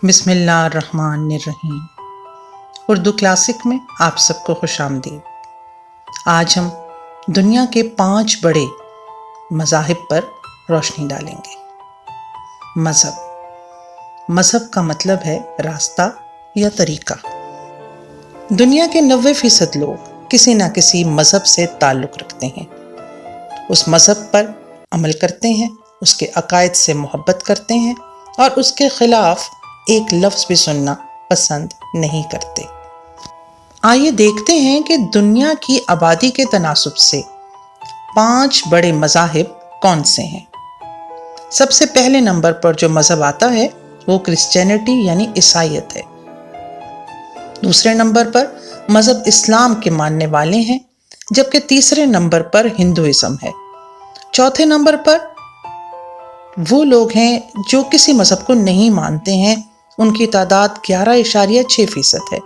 بسم اللہ الرحمن الرحیم۔ اردو کلاسک میں آپ سب کو خوش آمدید۔ آج ہم دنیا کے 5 بڑے مذاہب پر روشنی ڈالیں گے۔ مذہب کا مطلب ہے راستہ یا طریقہ۔ دنیا کے 90% لوگ کسی نہ کسی مذہب سے تعلق رکھتے ہیں، اس مذہب پر عمل کرتے ہیں، اس کے عقائد سے محبت کرتے ہیں اور اس کے خلاف ایک لفظ بھی سننا پسند نہیں کرتے۔ آئیے دیکھتے ہیں کہ دنیا کی آبادی کے تناسب سے 5 بڑے مذاہب کون سے ہیں۔ سب سے پہلے نمبر پر جو مذہب آتا ہے وہ کرسچینٹی یعنی عیسائیت ہے۔ دوسرے نمبر پر مذہب اسلام کے ماننے والے ہیں، جبکہ تیسرے نمبر پر ہندوازم ہے۔ چوتھے نمبر پر وہ لوگ ہیں جو کسی مذہب کو نہیں مانتے ہیں، ان کی تعداد 11.6% ہے۔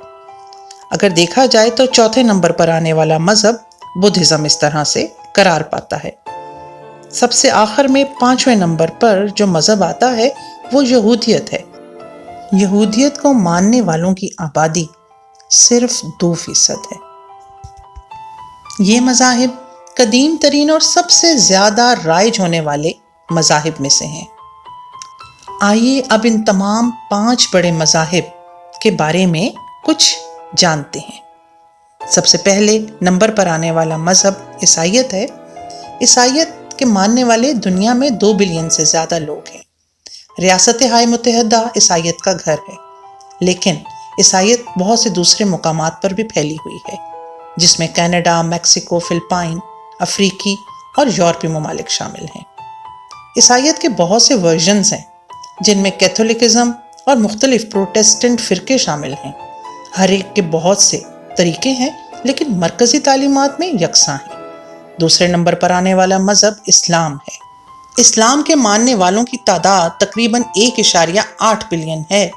اگر دیکھا جائے تو چوتھے نمبر پر آنے والا مذہب بدھزم اس طرح سے قرار پاتا ہے۔ سب سے آخر میں 5ویں نمبر پر جو مذہب آتا ہے وہ یہودیت ہے۔ یہودیت کو ماننے والوں کی آبادی صرف 2% ہے۔ یہ مذاہب قدیم ترین اور سب سے زیادہ رائج ہونے والے مذاہب میں سے ہیں۔ آئیے اب ان تمام 5 بڑے مذاہب کے بارے میں کچھ جانتے ہیں۔ سب سے پہلے نمبر پر آنے والا مذہب عیسائیت ہے۔ عیسائیت کے ماننے والے دنیا میں 2 بلین سے زیادہ لوگ ہیں۔ ریاست ہائے متحدہ عیسائیت کا گھر ہے، لیکن عیسائیت بہت سے دوسرے مقامات پر بھی پھیلی ہوئی ہے، جس میں کینیڈا، میکسیکو، فلپائن، افریقی اور یورپی ممالک شامل ہیں۔ عیسائیت کے بہت سے ورژنز ہیں، جن میں کیتھولکزم اور مختلف پروٹسٹنٹ فرقے شامل ہیں۔ ہر ایک کے بہت سے طریقے ہیں، لیکن مرکزی تعلیمات میں یکساں ہیں۔ دوسرے نمبر پر آنے والا مذہب اسلام ہے۔ اسلام کے ماننے والوں کی تعداد تقریباً 1.8 بلین ہے۔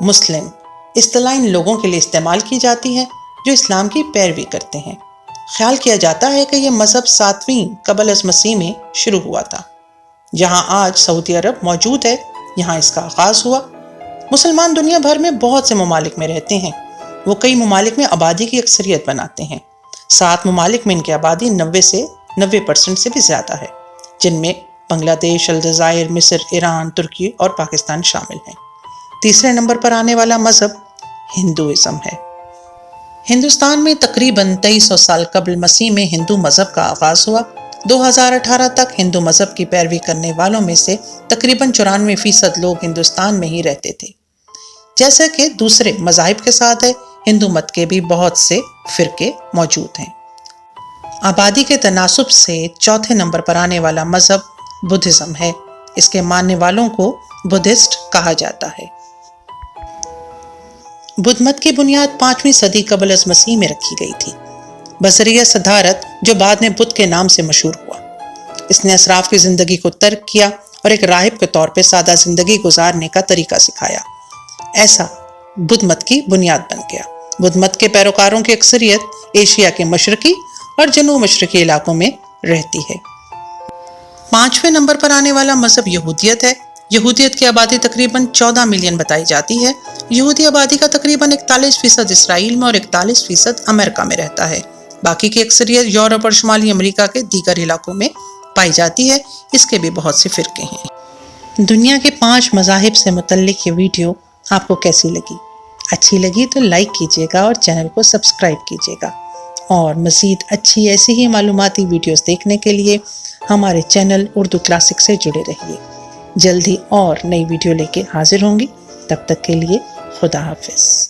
مسلم اصطلاح ان لوگوں کے لیے استعمال کی جاتی ہے جو اسلام کی پیروی کرتے ہیں۔ خیال کیا جاتا ہے کہ یہ مذہب 7ویں قبل از مسیح میں شروع ہوا تھا۔ جہاں آج سعودی عرب موجود ہے، یہاں اس کا آغاز ہوا۔ مسلمان دنیا بھر میں بہت سے ممالک میں رہتے ہیں۔ وہ کئی ممالک میں آبادی کی اکثریت بناتے ہیں۔ 7 ممالک میں ان کی آبادی 90% سے بھی زیادہ ہے، جن میں بنگلہ دیش، الجزائر، مصر، ایران، ترکی اور پاکستان شامل ہیں۔ تیسرے نمبر پر آنے والا مذہب ہندوازم ہے۔ ہندوستان میں تقریباً 2300 سال قبل مسیح میں ہندو مذہب کا آغاز ہوا۔ 2018 تک ہندو مذہب کی پیروی کرنے والوں میں سے تقریباً 94% لوگ ہندوستان میں ہی رہتے تھے۔ جیسا کہ دوسرے مذاہب کے ساتھ ہے، ہندو مت کے بھی بہت سے فرقے موجود ہیں۔ آبادی کے تناسب سے چوتھے نمبر پر آنے والا مذہب بدھزم ہے۔ اس کے ماننے والوں کو بدھسٹ کہا جاتا ہے۔ بدھ مت کی بنیاد 5ویں صدی قبل از مسیح میں رکھی گئی تھی بذریعہ سدھارت، جو بعد میں بدھ کے نام سے مشہور ہوا۔ اس نے اسراف کی زندگی کو ترک کیا اور ایک راہب کے طور پہ سادہ زندگی گزارنے کا طریقہ سکھایا۔ ایسا بدھ مت کی بنیاد بن گیا۔ بدھ مت کے پیروکاروں کی اکثریت ایشیا کے مشرقی اور جنوب مشرقی علاقوں میں رہتی ہے۔ 5ویں نمبر پر آنے والا مذہب یہودیت ہے۔ یہودیت کی آبادی تقریباً 14 ملین بتائی جاتی ہے۔ یہودی آبادی کا تقریباً 41% اسرائیل میں اور 41% امریکہ میں رہتا ہے۔ باقی کی اکثریت یورپ اور شمالی امریکہ کے دیگر علاقوں میں پائی جاتی ہے۔ اس کے بھی بہت سے فرقے ہیں۔ دنیا کے 5 مذاہب سے متعلق یہ ویڈیو آپ کو کیسی لگی؟ اچھی لگی تو لائک کیجیے گا اور چینل کو سبسکرائب کیجیے گا، اور مزید اچھی ایسی ہی معلوماتی ویڈیوز دیکھنے کے لیے ہمارے چینل اردو کلاسک سے جڑے رہیے۔ جلد ہی اور نئی ویڈیو لے کے حاضر ہوں گی۔ تب تک کے لیے خدا حافظ۔